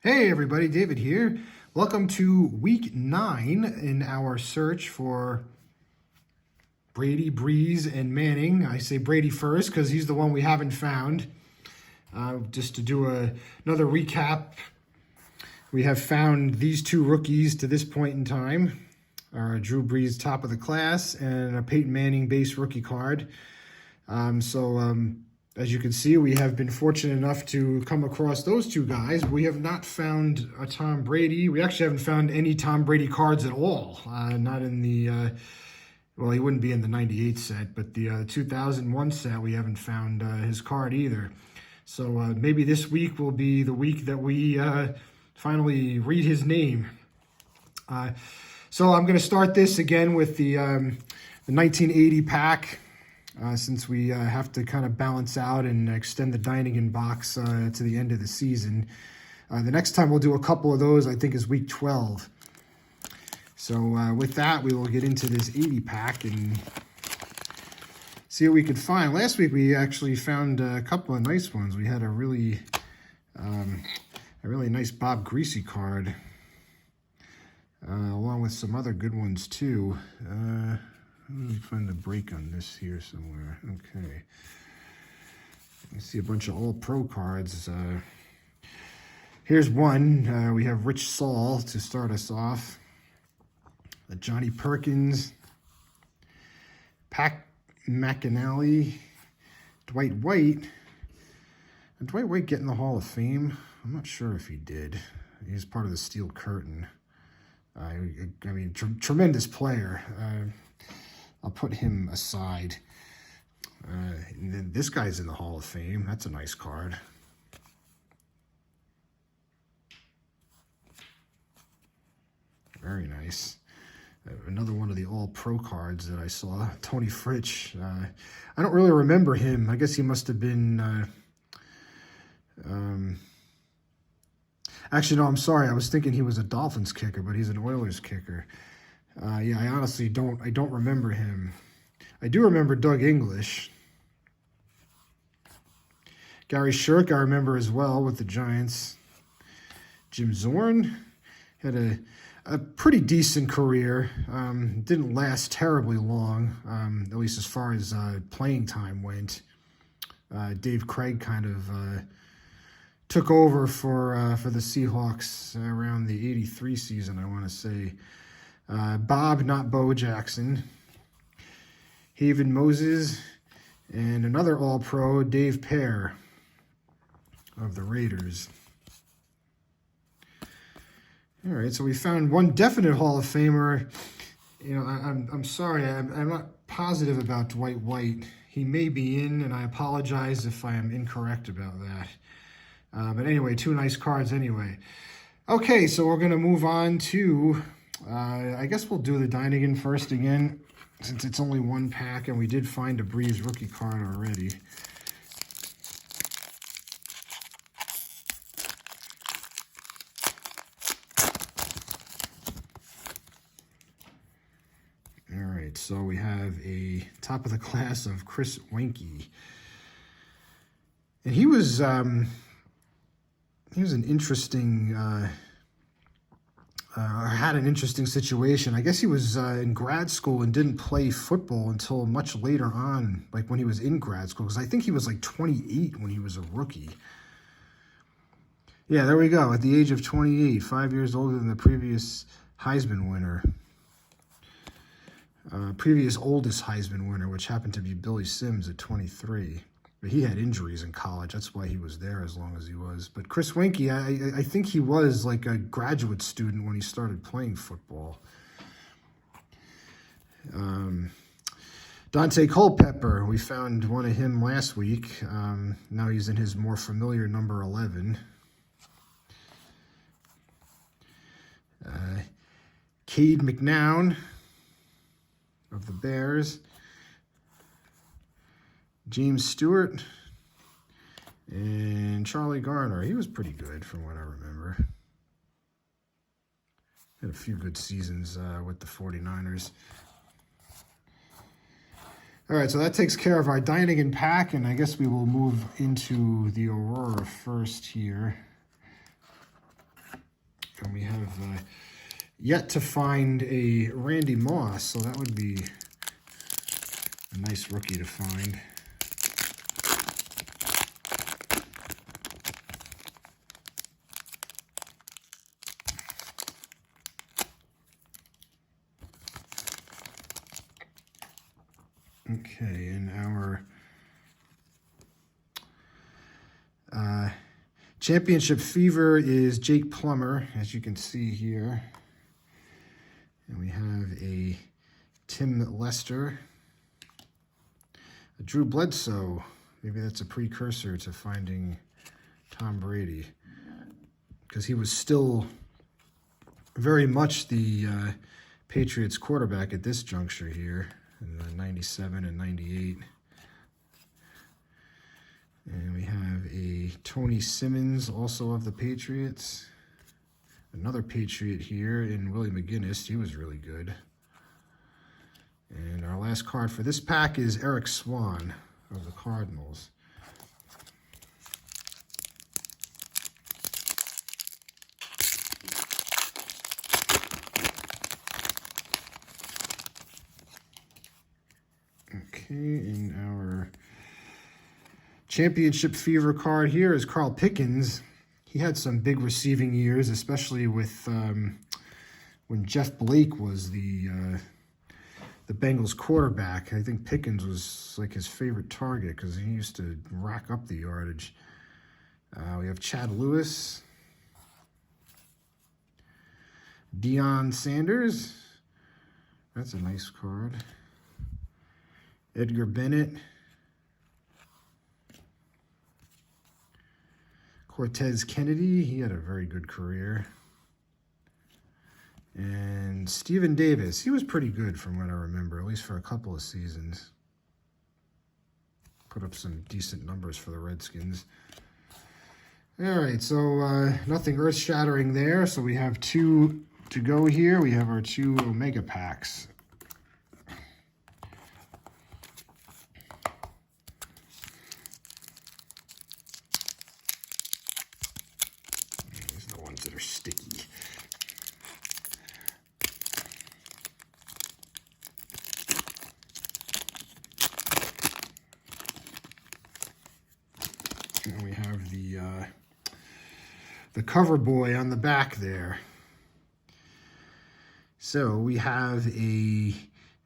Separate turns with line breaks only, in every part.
Hey everybody, David here. Welcome to week 9 in our search for Brady, Brees, and Manning. I say Brady first because he's the one we haven't found. Just to do another recap, we have found these two rookies to this point in time. Drew Brees, top of the class, and a Peyton Manning base rookie card. As you can see, we have been fortunate enough to come across those two guys. We have not found a Tom Brady. We actually haven't found any Tom Brady cards at all. Not in the, well, he wouldn't be in the 98 set, but the 2001 set, we haven't found his card either. So maybe this week will be the week that we finally read his name. So I'm going to start this again with the 1980 pack. Since we have to kind of balance out and extend the dining box to the end of the season. The next time we'll do a couple of those, I think, is week 12. So with that, we will get into this 80 pack and see what we could find. Last week, we actually found a couple of nice ones. We had a really nice Bob Greasy card, along with some other good ones, too. Let me find the break on this here somewhere. Okay. I see a bunch of all-pro cards. Here's one. We have Rich Saul to start us off. Johnny Perkins. Pat McAnally. Dwight White. Did Dwight White get in the Hall of Fame? I'm not sure if he did. He's part of the Steel Curtain. I mean, tremendous player. I'll put him aside. And then this guy's in the Hall of Fame. That's a nice card. Very nice. Another one of the all-pro cards that I saw. Tony Fritsch. I don't really remember him. I guess he must have been... Actually, no, I'm sorry. I was thinking he was a Dolphins kicker, but he's an Oilers kicker. Yeah, I honestly don't remember him. I do remember Doug English. Gary Shirk I remember as well with the Giants. Jim Zorn had a pretty decent career. Didn't last terribly long, at least as far as playing time went. Dave Craig kind of took over for the Seahawks around the 83 season, I want to say. Bob, not Bo Jackson, Haven Moses, and another All-Pro, Dave Pear of the Raiders. All right, so we found one definite Hall of Famer. You know, I'm sorry, I'm not positive about Dwight White. He may be in, and I apologize if I am incorrect about that. But anyway, two nice cards anyway. Okay, so we're going to move on to... I guess we'll do the Dining first again, since it's only one pack, and we did find a Brees rookie card already. All right, so we have a top of the class of Chris Wenke. And he was an interesting... had an interesting situation. I guess he was in grad school and didn't play football until much later on, like when he was in grad school, because I think he was like 28 when he was a rookie. Yeah, there we go. At the age of 28, 5 years older than the previous Heisman winner. Previous oldest Heisman winner, which happened to be Billy Sims at 23. But he had injuries in college. That's why he was there as long as he was. But Chris Wenke, I think he was like a graduate student when he started playing football. Dante Culpepper, we found one of him last week. Now he's in his more familiar number 11. Cade McNown of the Bears. James Stewart, and Charlie Garner. He was pretty good from what I remember. Had a few good seasons with the 49ers. All right, so that takes care of our Dining pack, and I guess we will move into the Aurora first here. And we have yet to find a Randy Moss, so that would be a nice rookie to find. Okay, and our championship fever is Jake Plummer, as you can see here. And we have a Tim Lester, a Drew Bledsoe. Maybe that's a precursor to finding Tom Brady, because he was still very much the Patriots quarterback at this juncture here in 97 and 98. And we have a Tony Simmons, also of the Patriots. Another Patriot here in Willie McGinnis. He was really good. And our last card for this pack is Eric Swann of the Cardinals. Okay, and our championship fever card here is Carl Pickens. He had some big receiving years, especially with when Jeff Blake was the Bengals quarterback. I think Pickens was like his favorite target because he used to rack up the yardage. We have Chad Lewis, Deion Sanders. That's a nice card. Edgar Bennett. Cortez Kennedy, he had a very good career. And Stephen Davis, he was pretty good from what I remember, at least for a couple of seasons. Put up some decent numbers for the Redskins. All right, so nothing earth-shattering there. So we have 2 to go here. We have our 2 Omega packs. That are sticky. And we have the cover boy on the back there. So we have a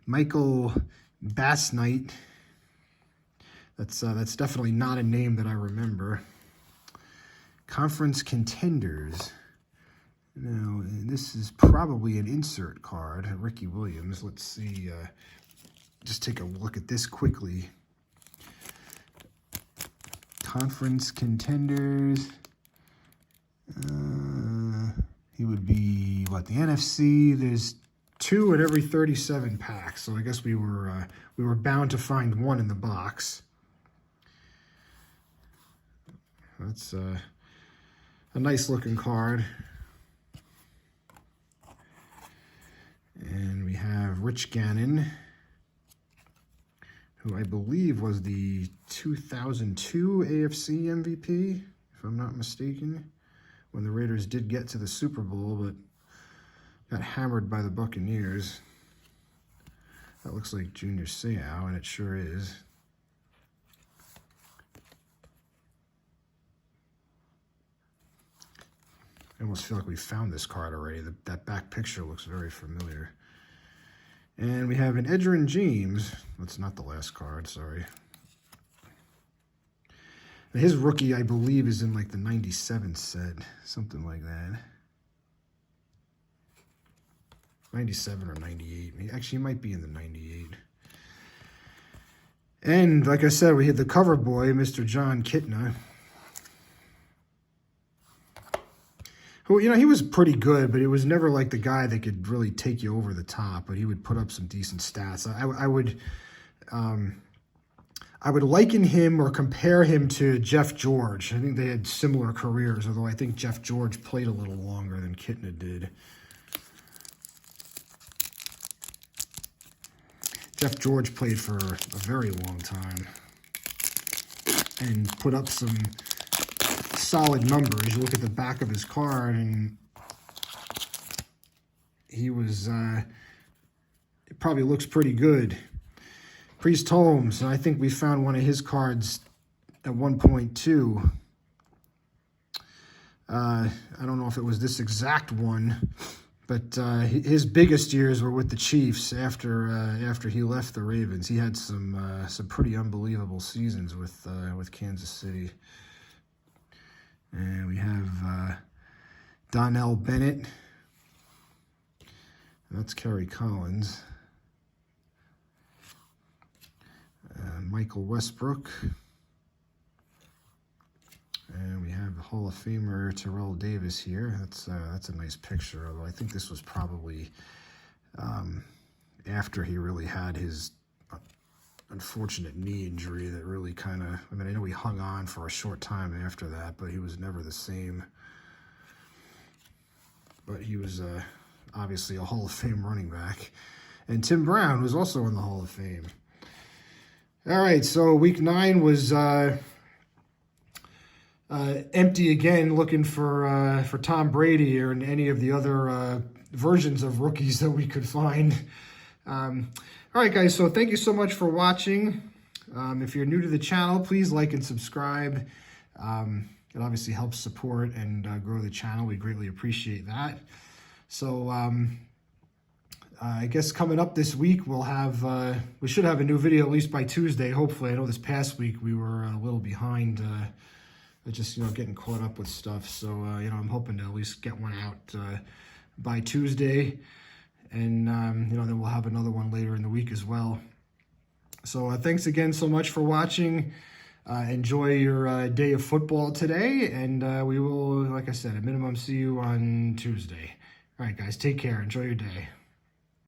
Michael Bassnight. That's definitely not a name that I remember. Conference Contenders. Now, this is probably an insert card, Ricky Williams. Let's see, just take a look at this quickly. Conference Contenders. He would be, what, the NFC? There's 2 in every 37 packs, so I guess we were bound to find 1 in the box. That's a nice looking card. And we have Rich Gannon, who I believe was the 2002 AFC MVP, if I'm not mistaken, when the Raiders did get to the Super Bowl, but got hammered by the Buccaneers. That looks like Junior Seau, and it sure is. I almost feel like we found this card already. That back picture looks very familiar. And we have an Edgerrin James. That's not the last card, sorry. And his rookie, I believe, is in like the 97 set, something like that. 97 or 98. Actually, he might be in the 98. And like I said, we had the cover boy, Mr. John Kitna, who, you know, he was pretty good, but it was never like the guy that could really take you over the top, but he would put up some decent stats. I would liken him or compare him to Jeff George. I think they had similar careers, although I think Jeff George played a little longer than Kitna did. Jeff George played for a very long time and put up some solid numbers. You look at the back of his card, and he was, it probably looks pretty good. Priest Holmes, I think we found one of his cards at one point too. I don't know if it was this exact one, but his biggest years were with the Chiefs after he left the Ravens. He had some pretty unbelievable seasons with Kansas City. And we have Donnell Bennett. That's Kerry Collins. Michael Westbrook. And we have the Hall of Famer Terrell Davis here. That's a nice picture, although I think this was probably after he really had his unfortunate knee injury that really kind of, I mean, I know he hung on for a short time after that, but he was never the same. But he was obviously a Hall of Fame running back. And Tim Brown was also in the Hall of Fame. All right, so week 9 was empty again, looking for Tom Brady or any of the other versions of rookies that we could find. All right, guys, so thank you so much for watching. If you're new to the channel, please like and subscribe. It obviously helps support and grow the channel. We greatly appreciate that. So I guess coming up this week, we should have a new video at least by Tuesday, hopefully. I know this past week we were a little behind, just, getting caught up with stuff. So, I'm hoping to at least get one out by Tuesday. And, then we'll have another one later in the week as well. So thanks again so much for watching. Enjoy your day of football today. And we will, like I said, at minimum, see you on Tuesday. All right, guys, take care. Enjoy your day.